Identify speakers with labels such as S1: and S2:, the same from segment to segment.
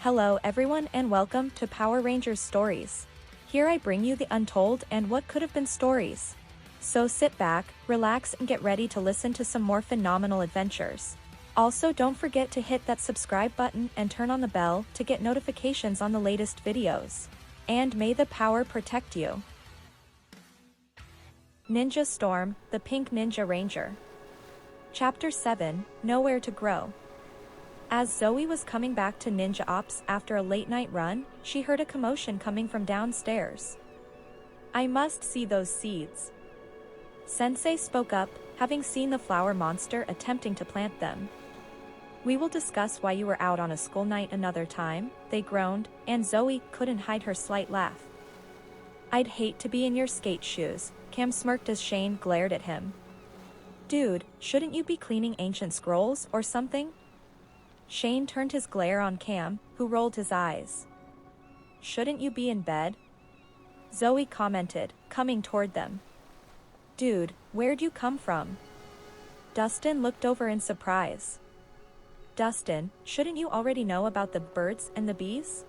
S1: Hello everyone and welcome to Power Rangers Stories. Here I bring you the untold and what could have been stories. So sit back, relax and get ready to listen to some more phenomenal adventures. Also don't forget to hit that subscribe button and turn on the bell to get notifications on the latest videos. And may the power protect you. Ninja Storm, the Pink Ninja Ranger. Chapter 7, Nowhere to Grow. As Zoey was coming back to Ninja Ops after a late-night run, she heard a commotion coming from downstairs. "I must see those seeds." Sensei spoke up, having seen the flower monster attempting to plant them. "We will discuss why you were out on a school night another time," they groaned, and Zoey couldn't hide her slight laugh. "I'd hate to be in your skate shoes," Cam smirked as Shane glared at him. "Dude, shouldn't you be cleaning ancient scrolls or something?" Shane turned his glare on Cam, who rolled his eyes. "Shouldn't you be in bed?" Zoey commented, coming toward them. "Dude, where'd you come from?" Dustin looked over in surprise. "Dustin, shouldn't you already know about the birds and the bees?"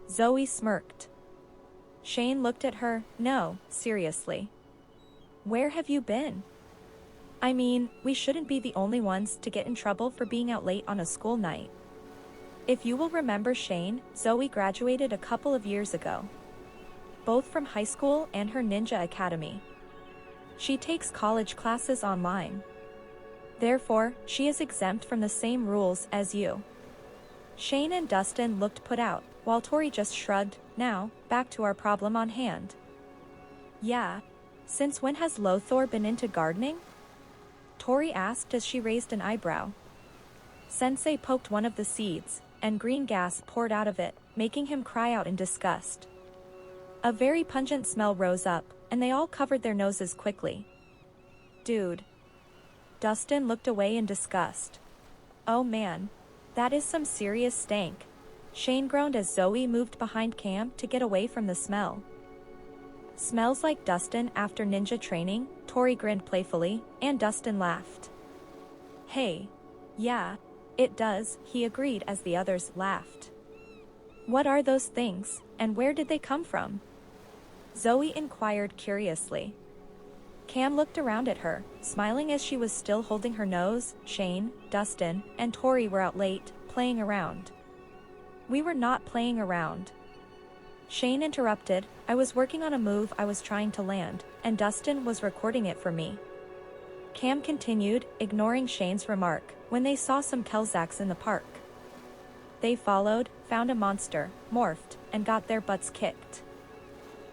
S1: Zoey smirked. Shane looked at her. "No, seriously. Where have you been? I mean, we shouldn't be the only ones to get in trouble for being out late on a school night." If you will remember Shane, Zoey graduated a couple of years ago. Both from high school and her ninja academy. She takes college classes online. Therefore, she is exempt from the same rules as you. Shane and Dustin looked put out, while Tori just shrugged. "Now, back to our problem on hand." "Yeah. Since when has Lothor been into gardening?" Tori asked as she raised an eyebrow. Sensei poked one of the seeds, and green gas poured out of it, making him cry out in disgust. A very pungent smell rose up, and they all covered their noses quickly. "Dude." Dustin looked away in disgust. "Oh man. That is some serious stank." Shane groaned as Zoey moved behind Cam to get away from the smell. "Smells like Dustin after ninja training," Tori grinned playfully, and Dustin laughed. "Hey. Yeah. It does," he agreed as the others laughed. "What are those things, and where did they come from?" Zoey inquired curiously. Cam looked around at her, smiling as she was still holding her nose. Shane, Dustin, and Tori were out late, playing around. "We were not playing around." Shane interrupted. "I was working on a move I was trying to land, and Dustin was recording it for me." Cam continued, ignoring Shane's remark, "When they saw some Kelzacks in the park. They followed, found a monster, morphed, and got their butts kicked."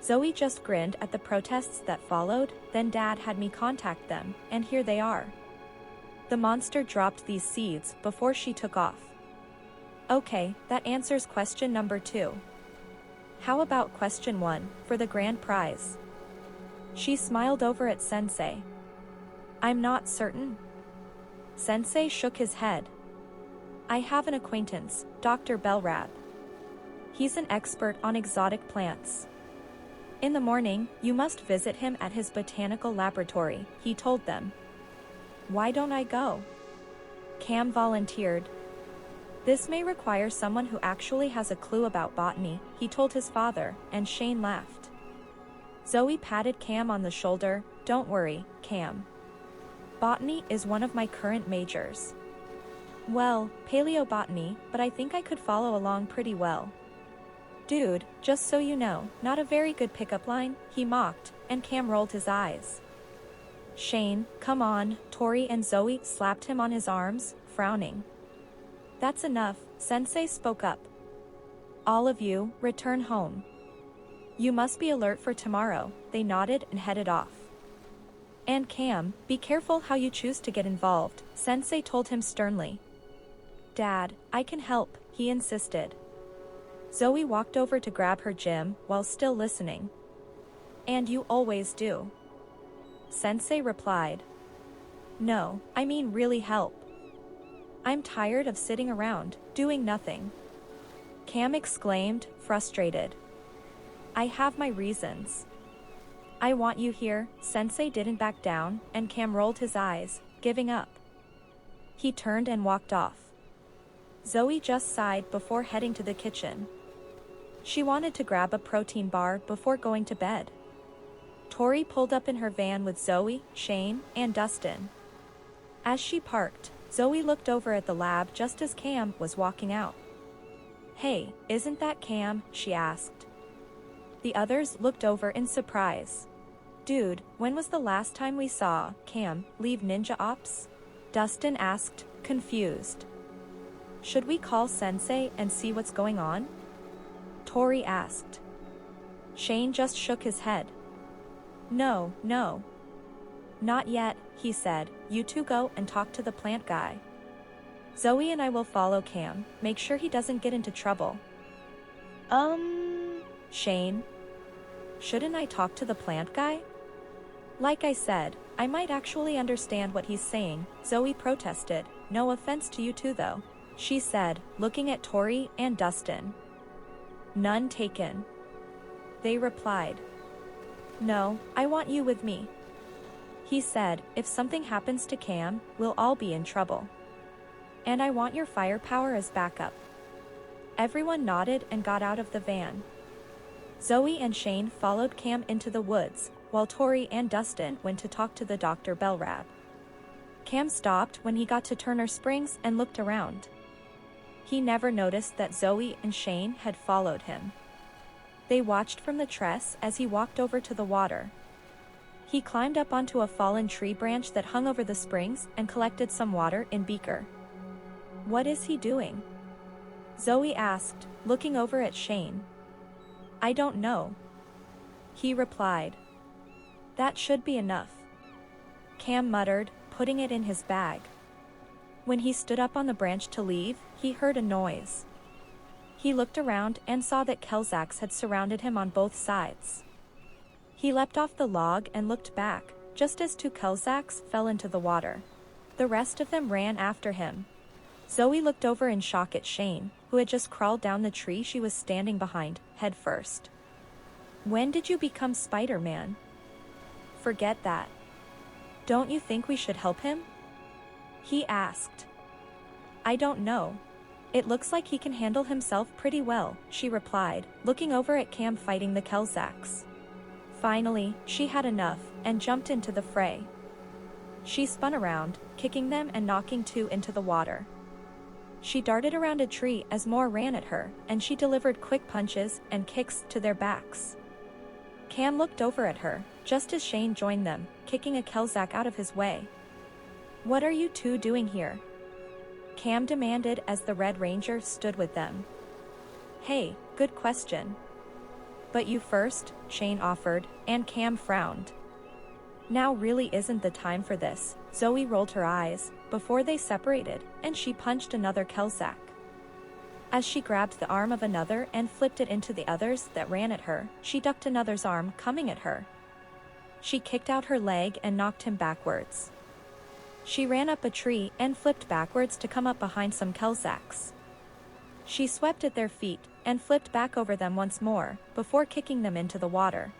S1: Zoey just grinned at the protests that followed. "Then Dad had me contact them, and here they are. The monster dropped these seeds before she took off." "Okay, that answers question number 2. How about question 1, for the grand prize?" She smiled over at Sensei. "I'm not certain." Sensei shook his head. "I have an acquaintance, Dr. Belrab. He's an expert on exotic plants. In the morning, you must visit him at his botanical laboratory," he told them. "Why don't I go?" Cam volunteered. "This may require someone who actually has a clue about botany," he told his father, and Shane laughed. Zoey patted Cam on the shoulder. "Don't worry, Cam. Botany is one of my current majors. Well, paleobotany, but I think I could follow along pretty well." "Dude, just so you know, not a very good pickup line," he mocked, and Cam rolled his eyes. "Shane, come on," Tori and Zoey slapped him on his arms, frowning. "That's enough," Sensei spoke up. "All of you, return home. You must be alert for tomorrow." They nodded and headed off. "And Cam, be careful how you choose to get involved," Sensei told him sternly. "Dad, I can help," he insisted. Zoey walked over to grab her gym while still listening. "And you always do." Sensei replied. "No, I mean really help. I'm tired of sitting around, doing nothing." Cam exclaimed, frustrated. "I have my reasons." "I want you here." Sensei didn't back down, and Cam rolled his eyes, giving up. He turned and walked off. Zoe just sighed before heading to the kitchen. She wanted to grab a protein bar before going to bed. Tori pulled up in her van with Zoe, Shane, and Dustin. As she parked, Zoe looked over at the lab just as Cam was walking out. "Hey, isn't that Cam?" she asked. The others looked over in surprise. "Dude, when was the last time we saw Cam leave Ninja Ops?" Dustin asked, confused. "Should we call Sensei and see what's going on?" Tori asked. Shane just shook his head. No. Not yet," he said. "You two go and talk to the plant guy. Zoe and I will follow Cam, make sure he doesn't get into trouble." Shane. "Shouldn't I talk to the plant guy?" "Like I said, I might actually understand what he's saying," Zoe protested. "No offense to you two though," she said, looking at Tori and Dustin. "None taken," they replied. "No, I want you with me," he said. "If something happens to Cam, we'll all be in trouble. And I want your firepower as backup." Everyone nodded and got out of the van. Zoe and Shane followed Cam into the woods, while Tori and Dustin went to talk to the Dr. Bellrab. Cam stopped when he got to Turner Springs and looked around. He never noticed that Zoe and Shane had followed him. They watched from the tress as he walked over to the water. He climbed up onto a fallen tree branch that hung over the springs and collected some water in beaker. "What is he doing?" Zoe asked, looking over at Shane. "I don't know," he replied. "That should be enough," Cam muttered, putting it in his bag. When he stood up on the branch to leave, he heard a noise. He looked around and saw that Kelzax had surrounded him on both sides. He leapt off the log and looked back, just as two Kelzax fell into the water. The rest of them ran after him. Zoe looked over in shock at Shane, who had just crawled down the tree she was standing behind, head first. "When did you become Spider-Man?" "Forget that. Don't you think we should help him?" he asked. "I don't know. It looks like he can handle himself pretty well," she replied, looking over at Cam fighting the Kelzax. Finally, she had enough, and jumped into the fray. She spun around, kicking them and knocking two into the water. She darted around a tree as more ran at her, and she delivered quick punches and kicks to their backs. Cam looked over at her, just as Shane joined them, kicking a Kelzac out of his way. "What are you two doing here?" Cam demanded as the Red Ranger stood with them. "Hey, good question. But you first," Shane offered, and Cam frowned. "Now really isn't the time for this." Zoe rolled her eyes, before they separated, and she punched another Kelzac. As she grabbed the arm of another and flipped it into the others that ran at her, she ducked another's arm coming at her. She kicked out her leg and knocked him backwards. She ran up a tree and flipped backwards to come up behind some Kelzacs. She swept at their feet and flipped back over them once more, before kicking them into the water.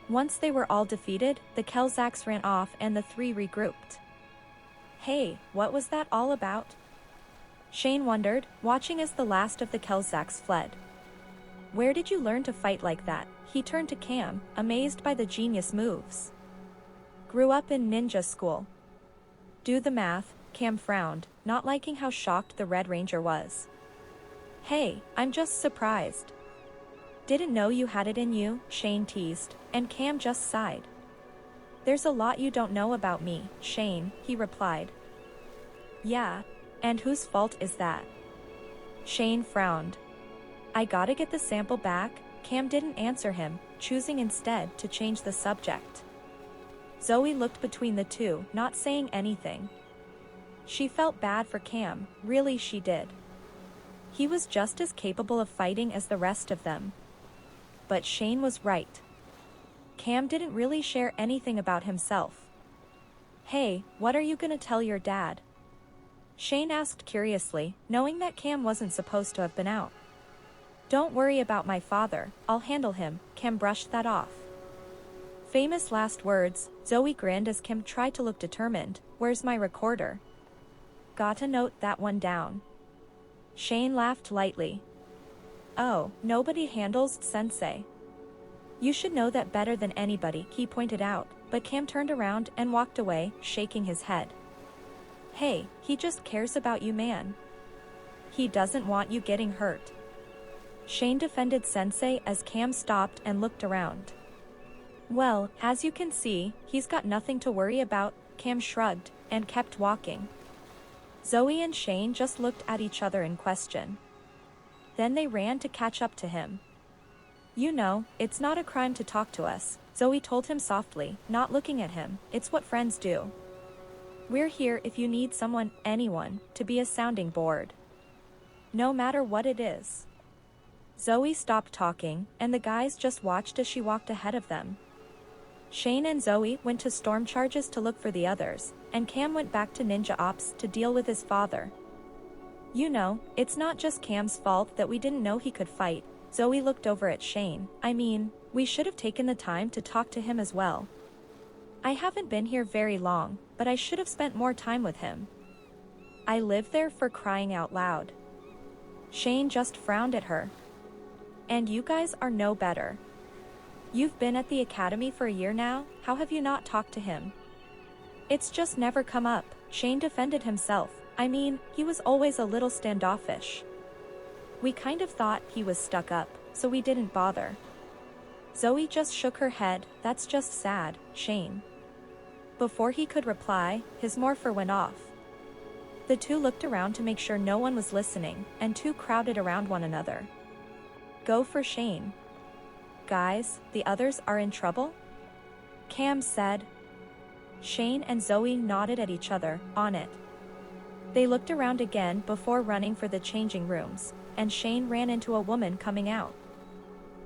S1: Once they were all defeated, the Kelzacs ran off and the three regrouped. "Hey, what was that all about?" Shane wondered, watching as the last of the Kelzacs fled. "Where did you learn to fight like that?" He turned to Cam, amazed by the genius moves. "Grew up in ninja school." "Do the math," Cam frowned, not liking how shocked the Red Ranger was. "Hey, I'm just surprised." "Didn't know you had it in you," Shane teased, and Cam just sighed. "There's a lot you don't know about me, Shane," he replied. "Yeah, and whose fault is that?" Shane frowned. "I gotta get the sample back." Cam didn't answer him, choosing instead to change the subject. Zoe looked between the two, not saying anything. She felt bad for Cam, really she did. He was just as capable of fighting as the rest of them. But Shane was right. Cam didn't really share anything about himself. "Hey, what are you gonna tell your dad?" Shane asked curiously, knowing that Cam wasn't supposed to have been out. "Don't worry about my father, I'll handle him," Cam brushed that off. Famous last words. Zoe grinned as Cam tried to look determined. "Where's my recorder?" "Gotta note that one down." Shane laughed lightly. Oh, nobody handles Sensei. You should know that better than anybody, he pointed out, but Cam turned around and walked away, shaking his head. Hey, he just cares about you, man. He doesn't want you getting hurt. Shane defended Sensei as Cam stopped and looked around. Well, as you can see, he's got nothing to worry about, Cam shrugged, and kept walking. Zoey and Shane just looked at each other in question. Then they ran to catch up to him. You know, it's not a crime to talk to us, Zoey told him softly, not looking at him. It's what friends do. We're here if you need someone, anyone, to be a sounding board. No matter what it is. Zoey stopped talking, and the guys just watched as she walked ahead of them. Shane and Zoey went to storm charges to look for the others, and Cam went back to Ninja Ops to deal with his father. You know, it's not just Cam's fault that we didn't know he could fight. Zoey looked over at Shane. I mean, we should have taken the time to talk to him as well. I haven't been here very long, but I should have spent more time with him. I live there, for crying out loud. Shane just frowned at her. And you guys are no better. You've been at the academy for a year now, how have you not talked to him? It's just never come up, Shane defended himself. I mean, he was always a little standoffish. We kind of thought he was stuck up, so we didn't bother. Zoey just shook her head. That's just sad, Shane. Before he could reply, his morpher went off. The two looked around to make sure no one was listening, and two crowded around one another. Go for Shane. Guys, the others are in trouble? Cam said. Shane and Zoey nodded at each other, on it. They looked around again before running for the changing rooms, and Shane ran into a woman coming out.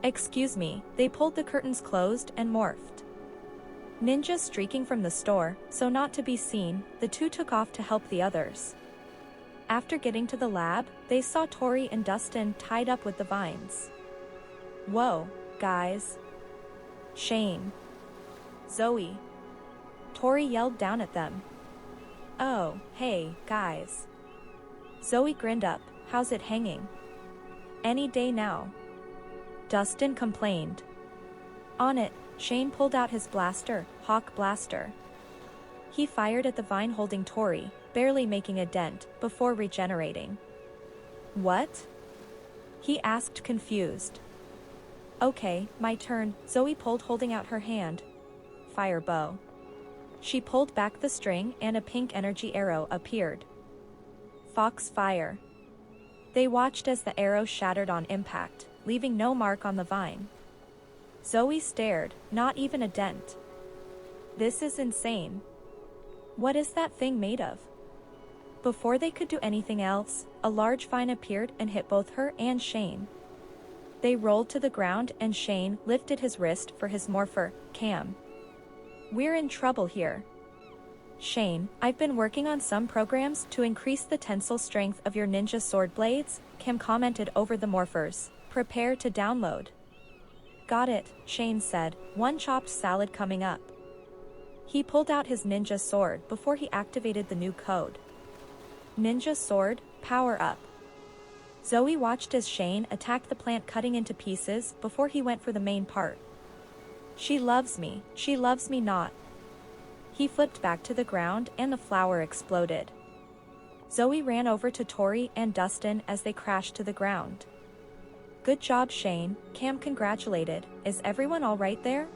S1: Excuse me, they pulled the curtains closed and morphed. Ninja streaking from the store, so not to be seen, the two took off to help the others. After getting to the lab, they saw Tori and Dustin tied up with the vines. Whoa, guys. Shane. Zoey. Tori yelled down at them. Oh, hey, guys. Zoey grinned up. How's it hanging? Any day now. Dustin complained. On it, Shane pulled out his blaster, Hawk Blaster. He fired at the vine holding Tori, barely making a dent, before regenerating. What? He asked, confused. Okay, my turn, Zoey pulled, holding out her hand. Fire bow. She pulled back the string and a pink energy arrow appeared. Fox fire. They watched as the arrow shattered on impact, leaving no mark on the vine. Zoey stared, not even a dent. This is insane. What is that thing made of? Before they could do anything else, a large vine appeared and hit both her and Shane. They rolled to the ground and Shane lifted his wrist for his morpher, Cam. We're in trouble here. Shane, I've been working on some programs to increase the tensile strength of your ninja sword blades, Cam commented over the morphers. Prepare to download. Got it, Shane said, one chopped salad coming up. He pulled out his ninja sword before he activated the new code. Ninja sword, power up. Zoey watched as Shane attacked the plant, cutting into pieces before he went for the main part. She loves me not. He flipped back to the ground and the flower exploded. Zoey ran over to Tori and Dustin as they crashed to the ground. Good job, Shane, Cam congratulated. Is everyone all right there?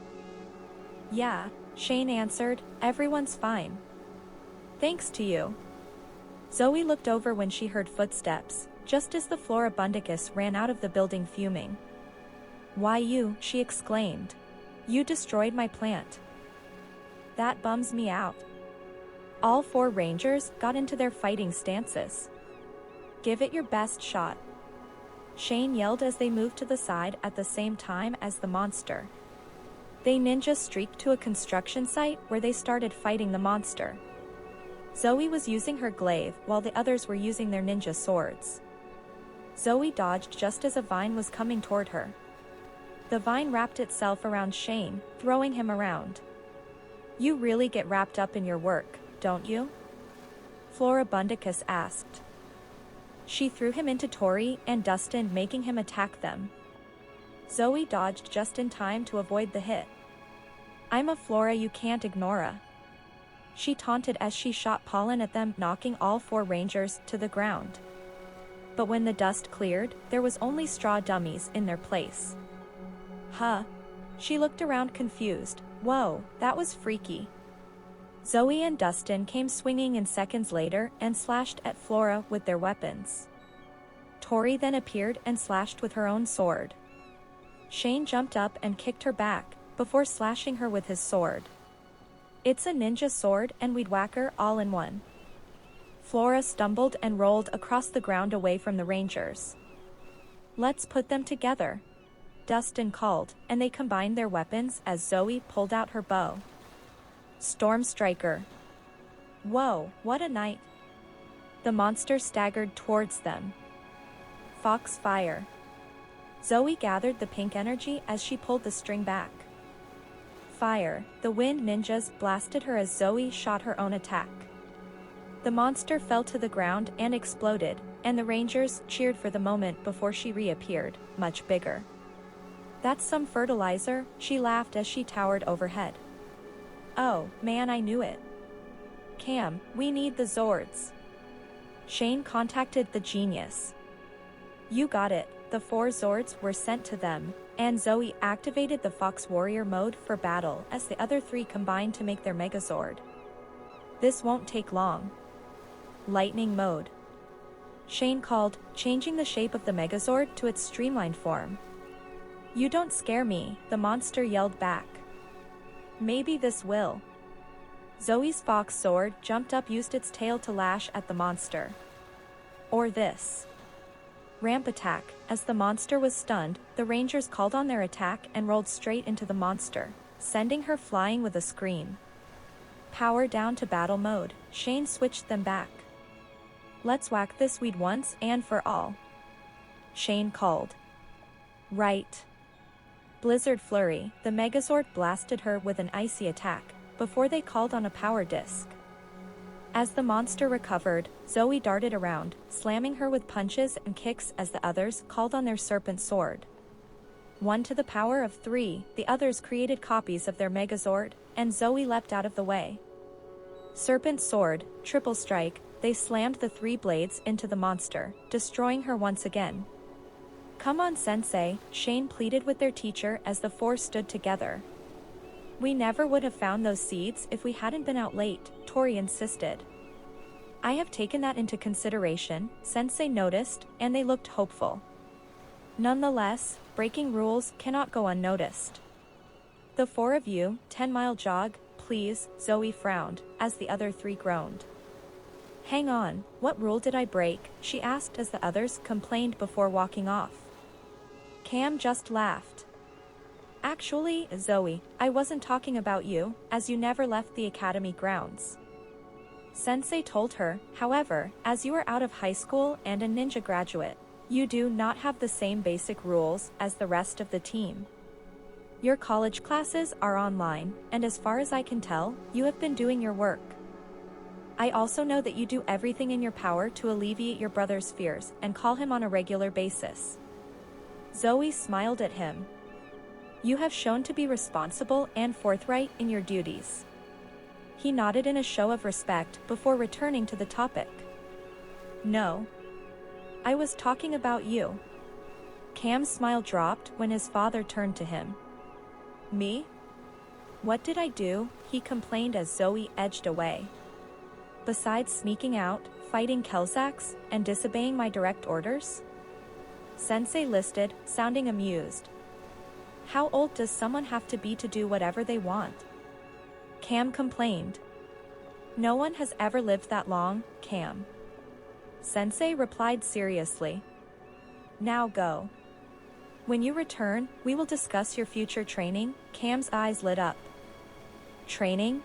S1: Yeah, Shane answered, everyone's fine. Thanks to you. Zoey looked over when she heard footsteps, just as the Floribundicus ran out of the building fuming. Why you, she exclaimed. You destroyed my plant. That bums me out. All four rangers got into their fighting stances. Give it your best shot. Shane yelled as they moved to the side at the same time as the monster. They ninja streaked to a construction site where they started fighting the monster. Zoey was using her glaive while the others were using their ninja swords. Zoey dodged just as a vine was coming toward her. The vine wrapped itself around Shane, throwing him around. You really get wrapped up in your work, don't you? Floribundicus asked. She threw him into Tori and Dustin, making him attack them. Zoey dodged just in time to avoid the hit. "I'm a Flora you can't ignore," she taunted as she shot pollen at them, knocking all 4 rangers to the ground. But when the dust cleared, there was only straw dummies in their place. Huh? She looked around confused. Whoa, that was freaky. Zoey and Dustin came swinging in seconds later and slashed at Flora with their weapons. Tori then appeared and slashed with her own sword. Shane jumped up and kicked her back, before slashing her with his sword. "It's a ninja sword and we'd whack her all in one." Flora stumbled and rolled across the ground away from the rangers. "Let's put them together," Dustin called, and they combined their weapons as Zoey pulled out her bow. Storm Striker. Whoa, what a night. The monster staggered towards them. Foxfire. Zoey gathered the pink energy as she pulled the string back. Fire. The wind ninjas blasted her as Zoey shot her own attack. The monster fell to the ground and exploded, and the rangers cheered for the moment before she reappeared, much bigger. "That's some fertilizer," she laughed as she towered overhead. "Oh, man, I knew it. Cam, we need the Zords." Shane contacted the genius. "You got it." The 4 Zords were sent to them, and Zoey activated the Fox Warrior mode for battle as the other 3 combined to make their Megazord. "This won't take long." Lightning mode. Shane called, changing the shape of the Megazord to its streamlined form. "You don't scare me," the monster yelled back. "Maybe this will." Zoey's Fox sword jumped up, used its tail to lash at the monster. "Or this." Ramp attack. As the monster was stunned, the rangers called on their attack and rolled straight into the monster, sending her flying with a scream. Power down to battle mode. Shane switched them back. "Let's whack this weed once and for all," Shane called. "Right." Blizzard Flurry. The Megazord blasted her with an icy attack, before they called on a power disc. As the monster recovered, Zoey darted around, slamming her with punches and kicks as the others called on their Serpent Sword. 1 to the power of 3, the others created copies of their Megazord, and Zoey leapt out of the way. Serpent Sword, Triple Strike. They slammed the 3 blades into the monster, destroying her once again. "Come on, Sensei," Shane pleaded with their teacher as the 4 stood together. "We never would have found those seeds if we hadn't been out late," Tori insisted. "I have taken that into consideration," Sensei noticed, and they looked hopeful. "Nonetheless, breaking rules cannot go unnoticed. The 4 of you, 10-mile jog, please," Zoey frowned, as the other 3 groaned. "Hang on, what rule did I break?" she asked as the others complained before walking off. Cam just laughed. "Actually, Zoey, I wasn't talking about you, as you never left the academy grounds." Sensei told her, "However, as you are out of high school and a ninja graduate, you do not have the same basic rules as the rest of the team. Your college classes are online, and as far as I can tell, you have been doing your work. I also know that you do everything in your power to alleviate your brother's fears and call him on a regular basis." Zoey smiled at him. "You have shown to be responsible and forthright in your duties." He nodded in a show of respect before returning to the topic. "No. I was talking about you." Cam's smile dropped when his father turned to him. "Me? What did I do?" he complained as Zoey edged away. "Besides sneaking out, fighting Kelzacs, and disobeying my direct orders?" Sensei listed, sounding amused. "How old does someone have to be to do whatever they want?" Cam complained. "No one has ever lived that long, Cam." Sensei replied seriously. "Now go. When you return, we will discuss your future training." Cam's eyes lit up. "Training?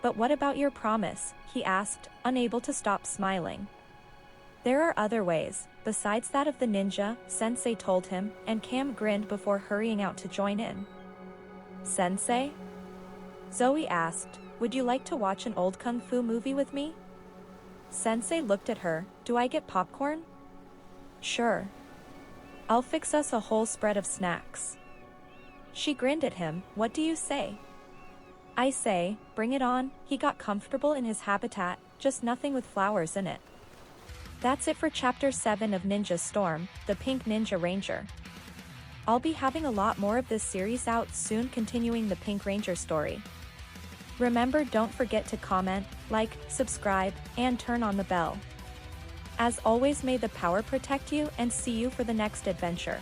S1: But what about your promise?" he asked, unable to stop smiling. "There are other ways, besides that of the ninja," Sensei told him, and Cam grinned before hurrying out to join in. "Sensei?" Zoey asked, "Would you like to watch an old kung fu movie with me?" Sensei looked at her. "Do I get popcorn?" Sure. I'll fix us a whole spread of snacks. She grinned at him. What do you say? I say, bring it on. He got comfortable in his habitat, just nothing with flowers in it. That's it for Chapter 7 of Ninja Storm, the Pink Ninja Ranger. I'll be having a lot more of this series out soon, continuing the Pink Ranger story. Remember, don't forget to comment, like, subscribe, and turn on the bell. As always, may the power protect you, and see you for the next adventure.